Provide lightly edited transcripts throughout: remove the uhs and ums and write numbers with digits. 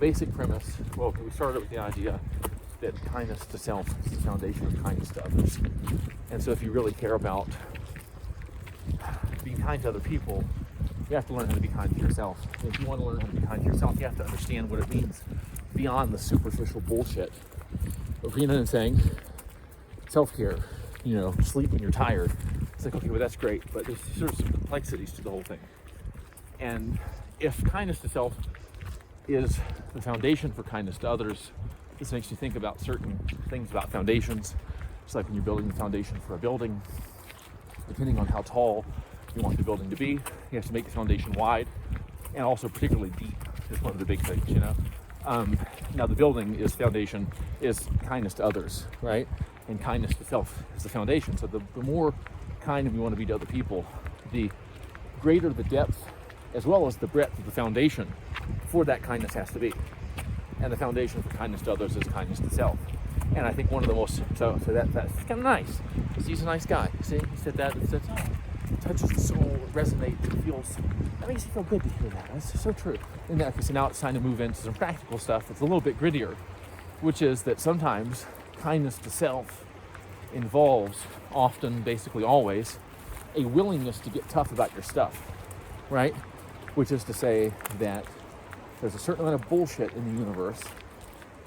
basic premise, well, we started with the idea that kindness to self is the foundation of kindness to others. And so if you really care about being kind to other people, you have to learn how to be kind to yourself. And if you want to learn how to be kind to yourself, you have to understand what it means beyond the superficial bullshit of, you know what I'm saying? Self-care, sleep when you're tired. It's like, okay, well, that's great, but there's sort of some complexities to the whole thing. And if kindness to self is the foundation for kindness to others, this makes you think about certain things about foundations. It's like when you're building the foundation for a building, depending on how tall you want the building to be, you have to make the foundation wide and also particularly deep is one of the big things, Now the building foundation is kindness to others, right? And kindness to self is the foundation. So the more kind we want to be to other people, the greater the depth as well as the breadth of the foundation for that kindness has to be. And the foundation for kindness to others is kindness to self. And I think one of the most, so that's kind of nice. He's a nice guy. See, he said that, it touches the soul, it resonates, that makes you feel good to hear that. That's so true. And that, so now it's time to move into some practical stuff that's a little bit grittier, which is that sometimes kindness to self involves, often, basically always, a willingness to get tough about your stuff, right? Which is to say that there's a certain amount of bullshit in the universe.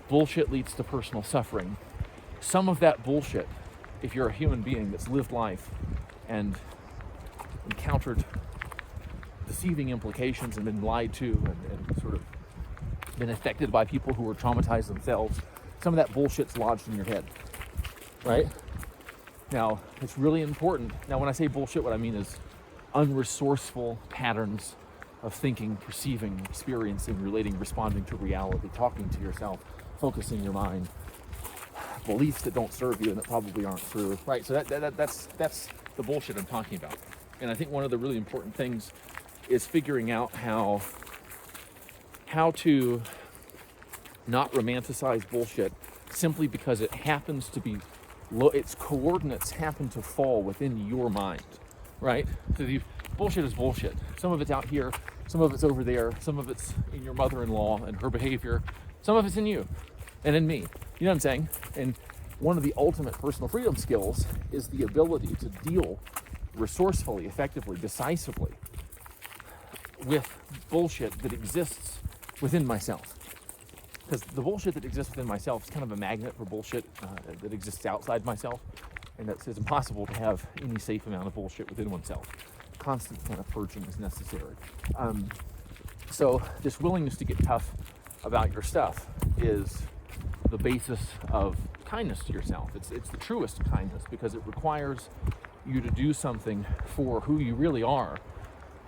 Bullshit leads to personal suffering. Some of that bullshit, if you're a human being that's lived life and encountered deceiving implications and been lied to and sort of been affected by people who were traumatized themselves, some of that bullshit's lodged in your head, right? Now, it's really important. Now, when I say bullshit, what I mean is unresourceful patterns of thinking, perceiving, experiencing, relating, responding to reality, talking to yourself, focusing your mind, beliefs that don't serve you and that probably aren't true, right? So that's the bullshit I'm talking about. And I think one of the really important things is figuring out how to not romanticize bullshit simply because it happens to be its coordinates happen to fall within your mind, right? So bullshit is bullshit. Some of it's out here, some of it's over there, some of it's in your mother-in-law and her behavior, some of it's in you and in me. You know what I'm saying? And one of the ultimate personal freedom skills is the ability to deal resourcefully, effectively, decisively with bullshit that exists within myself. Because the bullshit that exists within myself is kind of a magnet for bullshit that exists outside myself. And it's impossible to have any safe amount of bullshit within oneself. Constant kind of purging is necessary. So this willingness to get tough about your stuff is the basis of kindness to yourself. It's the truest kindness because it requires you to do something for who you really are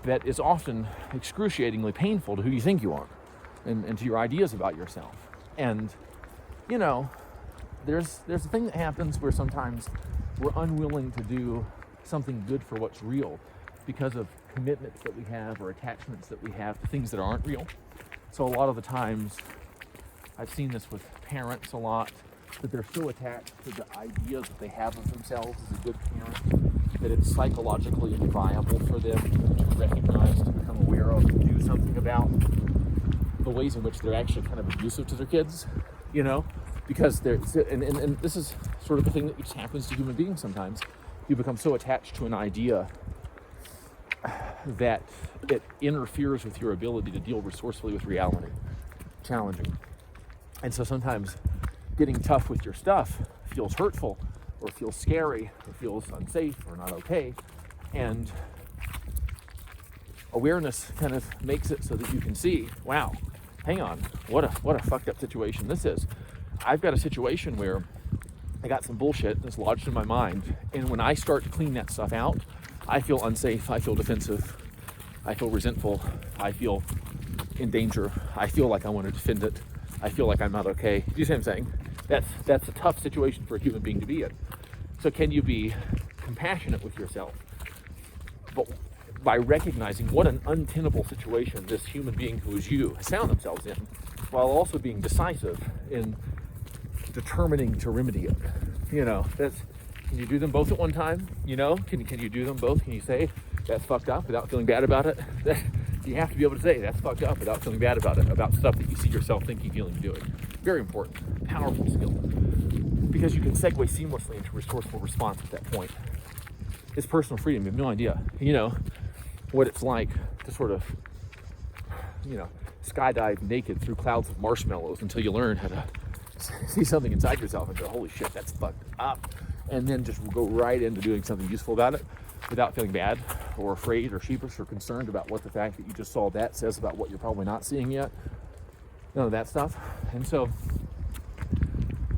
that is often excruciatingly painful to who you think you are and to your ideas about yourself. And, there's a thing that happens where sometimes we're unwilling to do something good for what's real because of commitments that we have or attachments that we have to things that aren't real. So a lot of the times, I've seen this with parents a lot, that they're so attached to the ideas that they have of themselves as a good parent that it's psychologically inviolable for them to recognize, to become aware of, to do something about the ways in which they're actually kind of abusive to their kids, because and this is sort of the thing that just happens to human beings sometimes. You become so attached to an idea that it interferes with your ability to deal resourcefully with reality. Challenging. And so sometimes getting tough with your stuff feels hurtful or feels scary or feels unsafe or not okay. And awareness kind of makes it so that you can see, wow, hang on, what a fucked up situation this is. I've got a situation where I got some bullshit that's lodged in my mind, and when I start to clean that stuff out, I feel unsafe, I feel defensive, I feel resentful, I feel in danger, I feel like I want to defend it, I feel like I'm not okay. You see what I'm saying? That's a tough situation for a human being to be in. So can you be compassionate with yourself, but by recognizing what an untenable situation this human being who is you has found themselves in, while also being decisive in determining to remedy it? Can you do them both at one time? Can you do them both? Can you say that's fucked up without feeling bad about it? You have to be able to say that's fucked up without feeling bad about it, about stuff that you see yourself thinking, feeling, doing. Very important, powerful skill, because you can segue seamlessly into resourceful response at that point. It's personal freedom. You have no idea, what it's like to sort of, skydive naked through clouds of marshmallows until you learn how to see something inside yourself and go, holy shit, that's fucked up. And then just go right into doing something useful about it without feeling bad or afraid or sheepish or concerned about what the fact that you just saw that says about what you're probably not seeing yet. None of that stuff. And so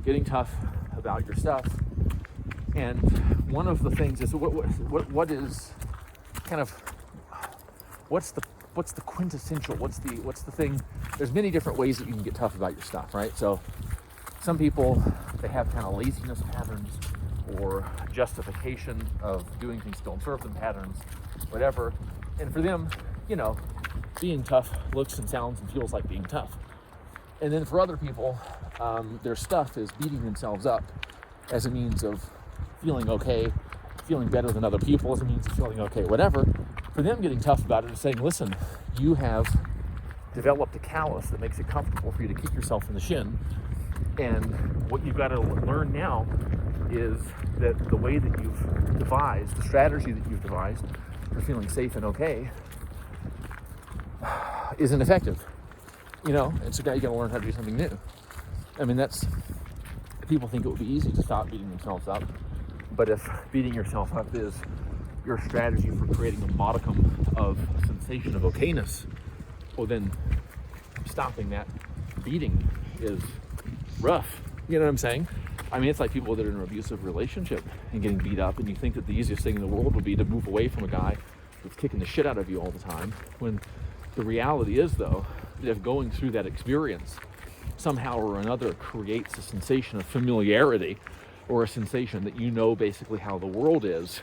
getting tough about your stuff. And one of the things is what is kind of, what's the quintessential, what's the thing? There's many different ways that you can get tough about your stuff, right? So some people, they have kind of laziness patterns or justification of doing things don't serve them patterns, whatever. And for them, being tough looks and sounds and feels like being tough. And then for other people, their stuff is beating themselves up as a means of feeling okay, feeling better than other people as a means of feeling okay, whatever. For them, getting tough about it is saying, listen, you have developed a callus that makes it comfortable for you to kick yourself in the shin. And what you've got to learn now is that the way that you've devised, the strategy that you've devised for feeling safe and okay isn't effective. And so now you got to learn how to do something new. I mean, people think it would be easy to stop beating themselves up. But if beating yourself up is your strategy for creating a modicum of sensation of okayness, well then stopping that beating is rough. You know what I'm saying? I mean, it's like people that are in an abusive relationship and getting beat up, and you think that the easiest thing in the world would be to move away from a guy that's kicking the shit out of you all the time, when the reality is, though, that if going through that experience somehow or another creates a sensation of familiarity, or a sensation that basically how the world is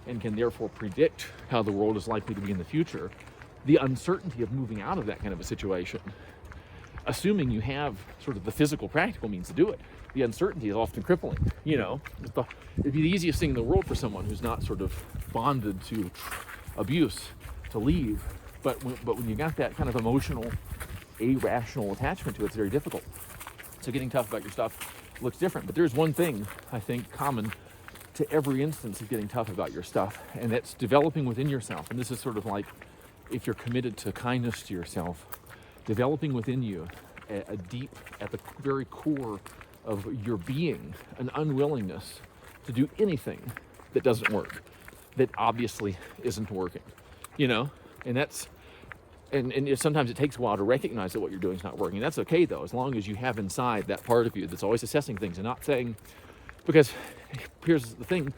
and can therefore predict how the world is likely to be in the future, the uncertainty of moving out of that kind of a situation, assuming you have sort of the physical, practical means to do it, the uncertainty is often crippling. It'd be the easiest thing in the world for someone who's not sort of bonded to abuse to leave, but when you got that kind of emotional, irrational attachment to it, it's very difficult. So getting tough about your stuff looks different, but there's one thing I think common to every instance of getting tough about your stuff, and that's developing within yourself. And this is sort of like, if you're committed to kindness to yourself, developing within you a deep, at the very core of your being, an unwillingness to do anything that doesn't work, that obviously isn't working, and that's, and sometimes it takes a while to recognize that what you're doing is not working. That's okay, though, as long as you have inside that part of you that's always assessing things and not saying, because here's the thing,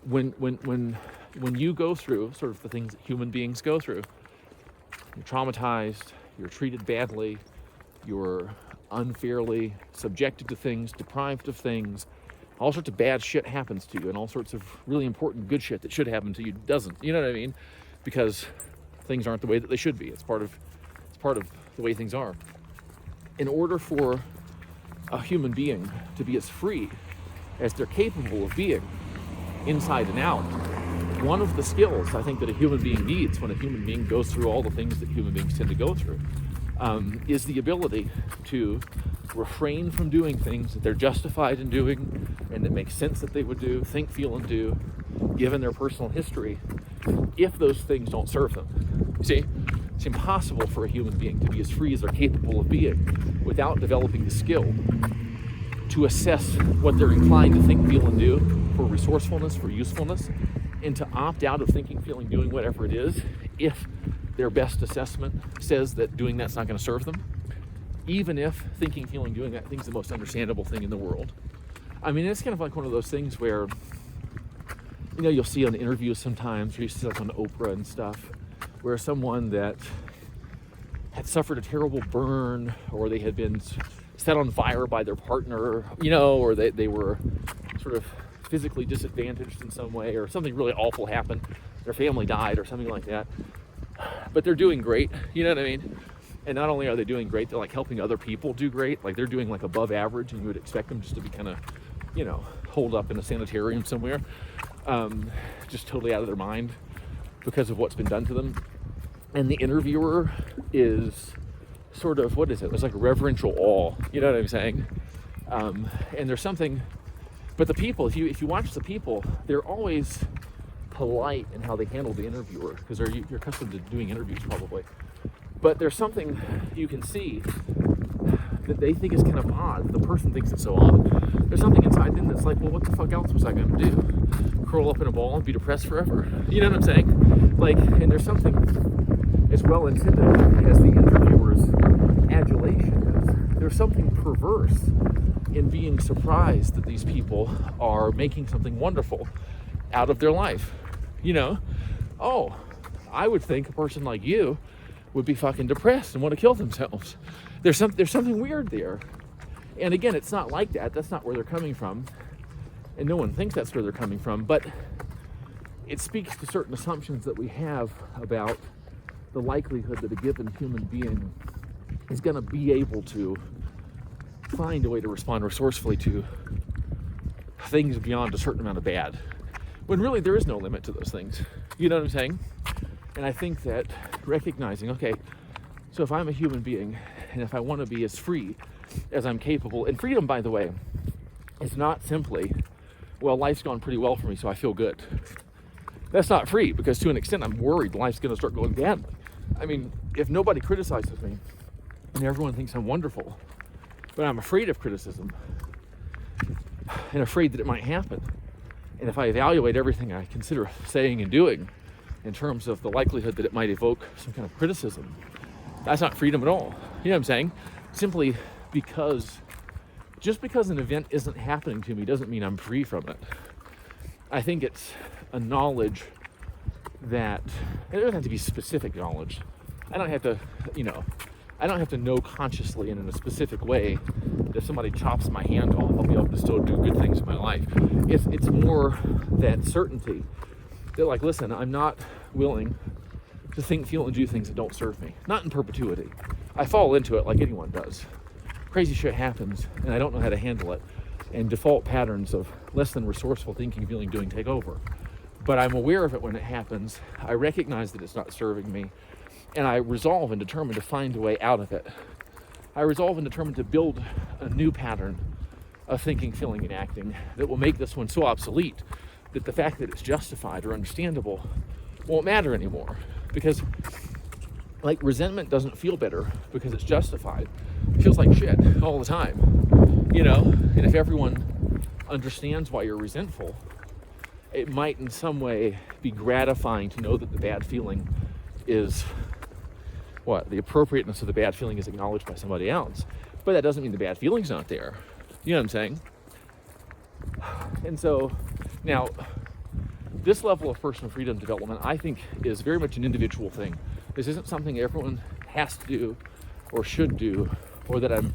when you go through sort of the things that human beings go through, you're traumatized, you're treated badly, you're unfairly subjected to things, deprived of things, all sorts of bad shit happens to you, and all sorts of really important good shit that should happen to you doesn't. You know what I mean? Because things aren't the way that they should be. It's part of the way things are. In order for a human being to be as free as they're capable of being, inside and out, one of the skills I think that a human being needs when a human being goes through all the things that human beings tend to go through is the ability to refrain from doing things that they're justified in doing and that make sense that they would do, think, feel, and do, given their personal history, if those things don't serve them. You see, it's impossible for a human being to be as free as they're capable of being without developing the skill to assess what they're inclined to think, feel, and do for resourcefulness, for usefulness, and to opt out of thinking, feeling, doing whatever it is if their best assessment says that doing that's not going to serve them, even if thinking, feeling, doing that thing's the most understandable thing in the world. I mean, it's kind of like one of those things where, you'll see on interviews sometimes, or you see like on Oprah and stuff, where someone that had suffered a terrible burn, or they had been set on fire by their partner, or they were sort of physically disadvantaged in some way, or something really awful happened, their family died or something like that, but they're doing great, you know what I mean? And not only are they doing great, they're like helping other people do great, like they're doing like above average, and you would expect them just to be kind of, holed up in a sanitarium somewhere, just totally out of their mind because of what's been done to them. and the interviewer is sort of, what is it? There's like a reverential awe, you know what I'm saying? And there's something, but the people, if you watch the people, they're always polite in how they handle the interviewer, because you're accustomed to doing interviews probably. But there's something you can see that they think is kind of odd. The person thinks it's so odd. There's something inside them that's like, well, what the fuck else was I going to do? Curl up in a ball and be depressed forever? You know what I'm saying? Like, and there's something as well intended as the interviewer's adulation is. There's something perverse in being surprised that these people are making something wonderful out of their life. You know, oh, I would think a person like you would be fucking depressed and want to kill themselves. There's something weird there. And again, it's not like that. That's not where they're coming from. And no one thinks that's where they're coming from. But it speaks to certain assumptions that we have about the likelihood that a given human being is going to be able to find a way to respond resourcefully to things beyond a certain amount of bad. When really there is no limit to those things. You know what I'm saying? And I think that recognizing, okay, so if I'm a human being and if I want to be as free as I'm capable, and freedom, by the way, is not simply, well, life's gone pretty well for me, so I feel good. That's not free, because to an extent I'm worried life's going to start going badly. I mean, if nobody criticizes me and everyone thinks I'm wonderful, but I'm afraid of criticism and afraid that it might happen, and if I evaluate everything I consider saying and doing in terms of the likelihood that it might evoke some kind of criticism, that's not freedom at all. You know what I'm saying? Simply just because an event isn't happening to me doesn't mean I'm free from it. I think it's a knowledge that, it doesn't have to be specific knowledge. I don't have to know consciously and in a specific way that if somebody chops my hand off, I'll be able to still do good things in my life. It's more that certainty that, like, listen, I'm not willing to think, feel, and do things that don't serve me. Not in perpetuity. I fall into it like anyone does. Crazy shit happens, and I don't know how to handle it. And default patterns of less than resourceful thinking, feeling, doing take over. But I'm aware of it when it happens. I recognize that it's not serving me. And I resolve and determine to find a way out of it. I resolve and determine to build a new pattern of thinking, feeling, and acting that will make this one so obsolete that the fact that it's justified or understandable won't matter anymore. Because, like, resentment doesn't feel better because it's justified. It feels like shit all the time, you know? And if everyone understands why you're resentful, it might in some way be gratifying to know that the bad feeling is, the appropriateness of the bad feeling is acknowledged by somebody else. But that doesn't mean the bad feeling's not there. You know what I'm saying? And so, now, this level of personal freedom development, I think, is very much an individual thing. This isn't something everyone has to do or should do, or that I'm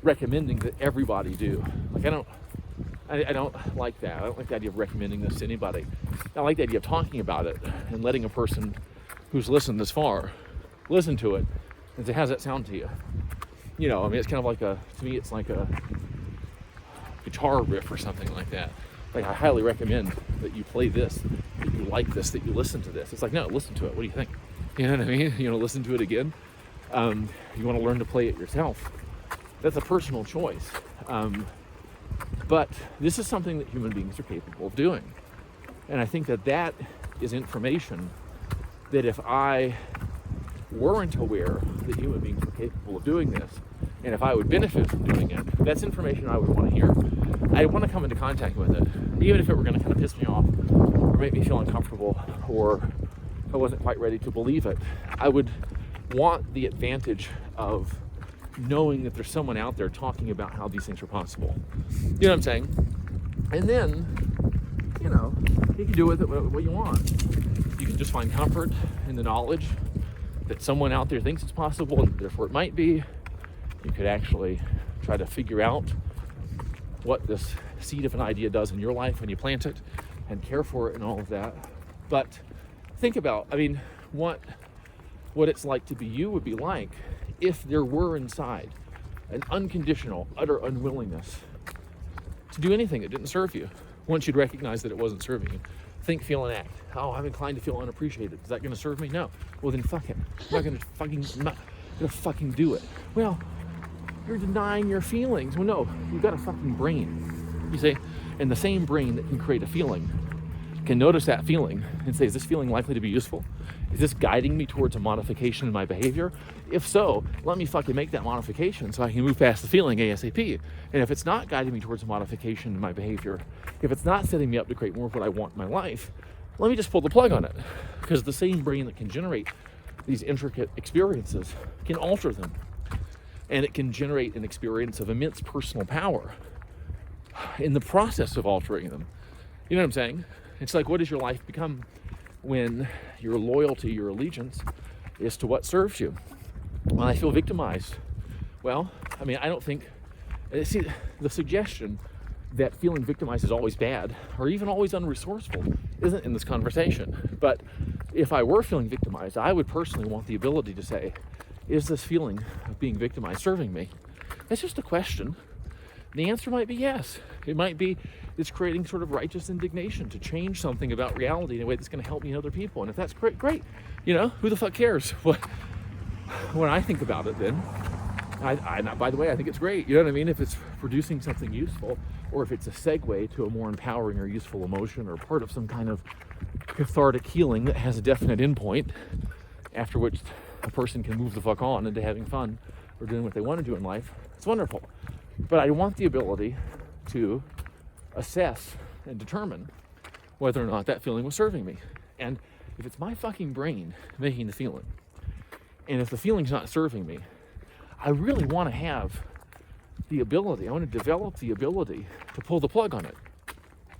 recommending that everybody do. Like, I don't like that. I don't like the idea of recommending this to anybody. I like the idea of talking about it and letting a person who's listened this far listen to it and say, how's that sound to you? You know, I mean, it's kind of like to me, it's like a guitar riff or something like that. Like, I highly recommend that you play this, that you like this, that you listen to this. It's like, no, listen to it. What do you think? You know what I mean? You know, listen to it again. You want to learn to play it yourself. That's a personal choice. But this is something that human beings are capable of doing. And I think that is information that if I weren't aware that human beings were capable of doing this, and if I would benefit from doing it, that's information I would want to hear. I want to come into contact with it, even if it were going to kind of piss me off or make me feel uncomfortable, or if I wasn't quite ready to believe it. I would want the advantage of knowing that there's someone out there talking about how these things are possible. You know what I'm saying? And then, you know, you can do with it what you want. You can just find comfort in the knowledge that someone out there thinks it's possible, and therefore it might be. You could actually try to figure out what this seed of an idea does in your life when you plant it, and care for it and all of that. But think about, I mean, what it's like to be you would be like if there were inside an unconditional, utter unwillingness to do anything that didn't serve you, once you'd recognize that it wasn't serving you. Think, feel, and act. Oh, I'm inclined to feel unappreciated. Is that going to serve me? No. Well, then fuck it. I'm not gonna fucking do it. Well, you're denying your feelings. Well, no, you've got a fucking brain. You see, and the same brain that can create a feeling can notice that feeling and say, is this feeling likely to be useful? Is this guiding me towards a modification in my behavior? If so, let me fucking make that modification so I can move past the feeling ASAP. And if it's not guiding me towards a modification in my behavior, if it's not setting me up to create more of what I want in my life, let me just pull the plug on it. Because the same brain that can generate these intricate experiences can alter them. And it can generate an experience of immense personal power in the process of altering them. You know what I'm saying? It's like, what does your life become when your loyalty, your allegiance is to what serves you? When I feel victimized, well, I mean, I don't think, see, the suggestion that feeling victimized is always bad or even always unresourceful isn't in this conversation. But if I were feeling victimized, I would personally want the ability to say, is this feeling of being victimized serving me? That's just a question. The answer might be yes. It might be it's creating sort of righteous indignation to change something about reality in a way that's going to help me and other people. And if that's great, great. You know, who the fuck cares? When I think about it, then, by the way, I think it's great. You know what I mean? If it's producing something useful, or if it's a segue to a more empowering or useful emotion, or part of some kind of cathartic healing that has a definite endpoint, after which a person can move the fuck on into having fun or doing what they want to do in life, it's wonderful. But I want the ability to assess and determine whether or not that feeling was serving me. And if it's my fucking brain making the feeling, and if the feeling's not serving me, I really want to have the ability, I want to develop the ability to pull the plug on it,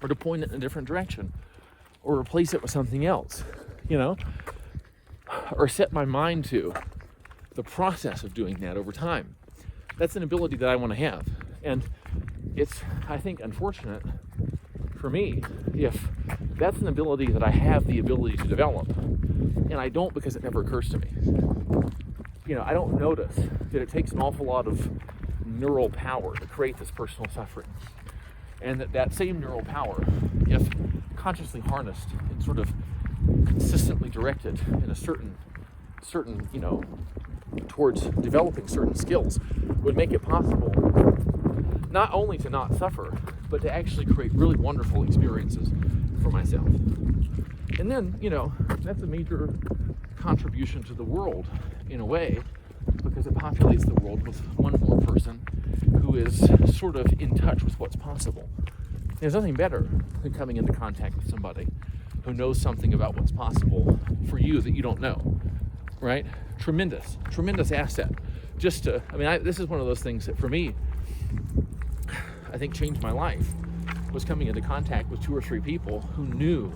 or to point it in a different direction, or replace it with something else, you know, or set my mind to the process of doing that over time. That's an ability that I want to have. And it's, I think, unfortunate for me if that's an ability that I have the ability to develop, and I don't because it never occurs to me. You know, I don't notice that it takes an awful lot of neural power to create this personal suffering. And that same neural power, if consciously harnessed and sort of consistently directed in a certain, you know, towards developing certain skills, would make it possible not only to not suffer, but to actually create really wonderful experiences for myself. And then, you know, that's a major contribution to the world in a way, because it populates the world with one more person who is sort of in touch with what's possible. There's nothing better than coming into contact with somebody who knows something about what's possible for you that you don't know, right? Tremendous asset. Just to, I mean, this is one of those things that for me, I think changed my life, was coming into contact with 2 or 3 people who knew,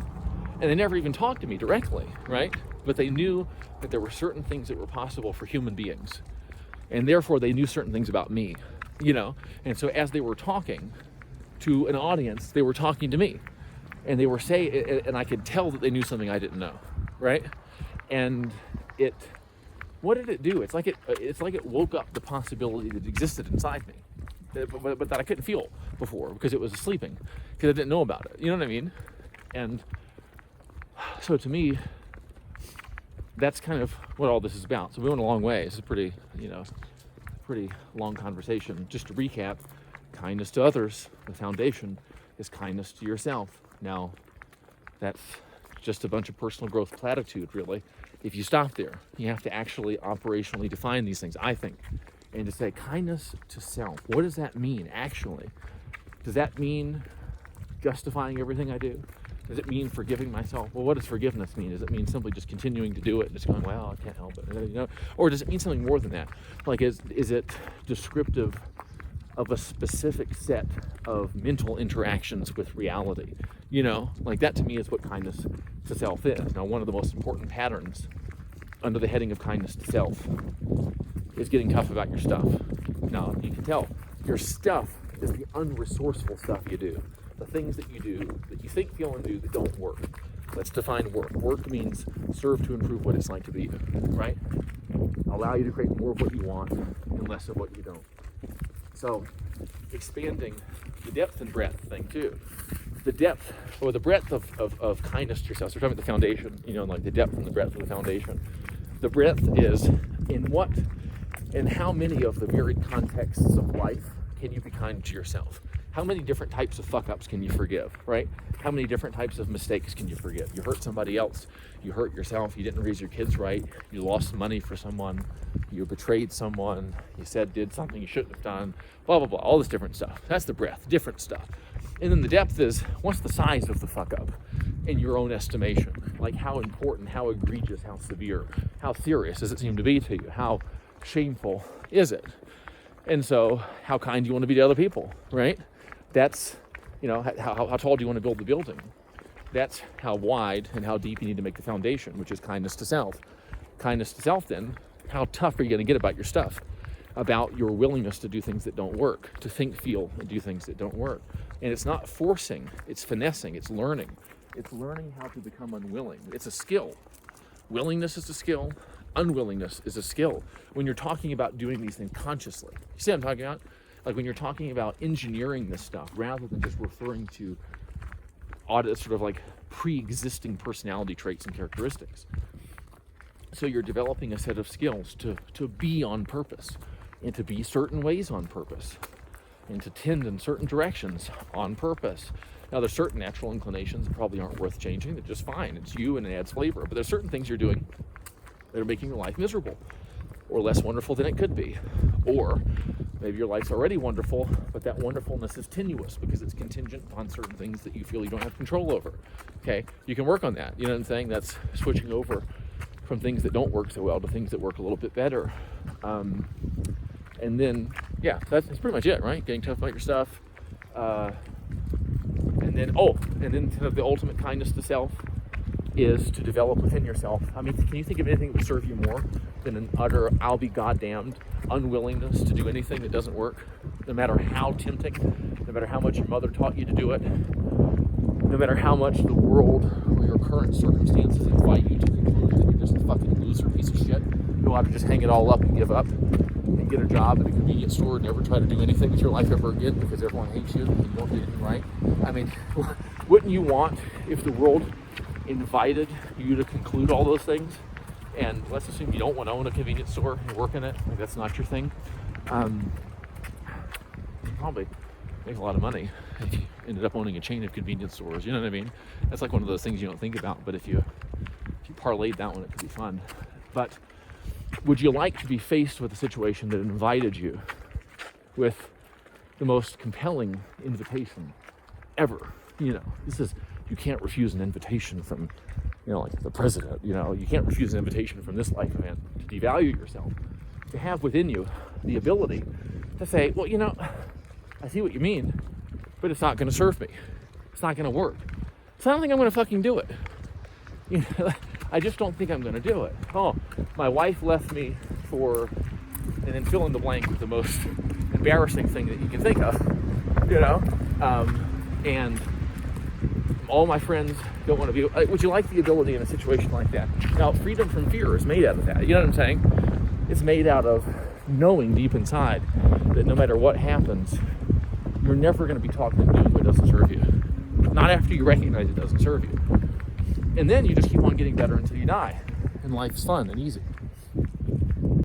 and they never even talked to me directly, right? But they knew that there were certain things that were possible for human beings, and therefore they knew certain things about me, you know? And so as they were talking to an audience, they were talking to me, and they were saying, and I could tell that they knew something I didn't know, right? And what did it do? It's like it woke up the possibility that existed inside me, but that I couldn't feel before because it was sleeping, because I didn't know about it. You know what I mean? And so to me, that's kind of what all this is about. So we went a long way. This is pretty long conversation. Just to recap, kindness to others, the foundation is kindness to yourself. Now, that's just a bunch of personal growth platitude, really. If you stop there, you have to actually operationally define these things, I think. And to say kindness to self, what does that mean, actually? Does that mean justifying everything I do? Does it mean forgiving myself? Well, what does forgiveness mean? Does it mean simply just continuing to do it and just going, well, I can't help it, you know? Or does it mean something more than that? Like, is it descriptive of a specific set of mental interactions with reality? You know, like that to me is what kindness to self is. Now, one of the most important patterns under the heading of kindness to self is getting tough about your stuff. Now, you can tell your stuff is the unresourceful stuff you do. The things that you do, that you think, feel, and do that don't work. Let's define work. Work means serve to improve what it's like to be you, right? Allow you to create more of what you want and less of what you don't. So, expanding the depth and breadth thing too. the depth or the breadth of kindness to yourself. So we're talking about the foundation, like the depth and the breadth of the foundation. The breadth is in how many of the varied contexts of life can you be kind to yourself? How many different types of fuck-ups can you forgive, right? How many different types of mistakes can you forgive? You hurt somebody else, you hurt yourself, you didn't raise your kids right, you lost money for someone, you betrayed someone, you did something you shouldn't have done, blah, blah, blah, all this different stuff. That's the breadth, different stuff. And then the depth is, what's the size of the fuck-up in your own estimation? Like how important, how egregious, how severe, how serious does it seem to be to you? How shameful is it? And so how kind do you want to be to other people, right? That's, how tall do you want to build the building? That's how wide and how deep you need to make the foundation, which is kindness to self. Kindness to self, then, how tough are you going to get about your stuff? About your willingness to do things that don't work, to think, feel, and do things that don't work. And it's not forcing, it's finessing, it's learning. It's learning how to become unwilling. It's a skill. Willingness is a skill. Unwillingness is a skill. When you're talking about doing these things consciously. You see what I'm talking about? Like when you're talking about engineering this stuff, rather than just referring to sort of like pre-existing personality traits and characteristics. So you're developing a set of skills to be on purpose, and to be certain ways on purpose, and to tend in certain directions on purpose. Now there's certain natural inclinations that probably aren't worth changing. They're just fine. It's you and it adds flavor. But there's certain things you're doing that are making your life miserable or less wonderful than it could be. Or maybe your life's already wonderful, but that wonderfulness is tenuous because it's contingent upon certain things that you feel you don't have control over. Okay, you can work on that. You know what I'm saying? That's switching over from things that don't work so well to things that work a little bit better. And then, that's pretty much it, right? Getting tough about your stuff. And then kind of the ultimate kindness to self is to develop within yourself. I mean, can you think of anything that would serve you more than an utter, I'll be goddamned unwillingness to do anything that doesn't work, no matter how tempting, no matter how much your mother taught you to do it, no matter how much the world or your current circumstances invite you to conclude that you're just a fucking loser piece of shit who ought to just hang it all up and give up and get a job at a convenience store and never try to do anything with your life ever again because everyone hates you and you don't do anything right. I mean, wouldn't you want if the world invited you to conclude all those things? And let's assume you don't want to own a convenience store and work in it, like that's not your thing. You probably make a lot of money if you ended up owning a chain of convenience stores, you know what I mean? That's like one of those things you don't think about, but if you parlayed that one, it could be fun. But would you like to be faced with a situation that invited you with the most compelling invitation ever? You can't refuse an invitation from, like the president. You can't refuse an invitation from this life event to devalue yourself. To have within you the ability to say, well, I see what you mean, but it's not going to serve me. It's not going to work. So I don't think I'm going to fucking do it. I just don't think I'm going to do it. Oh, my wife left me for, and then fill in the blank with the most embarrassing thing that you can think of, and all my friends don't want to be. Would you like the ability in a situation like that? Now, freedom from fear is made out of that. You know what I'm saying? It's made out of knowing deep inside that no matter what happens, you're never going to be talking and doing what doesn't serve you. Not after you recognize it doesn't serve you. And then you just keep on getting better until you die. And life's fun and easy.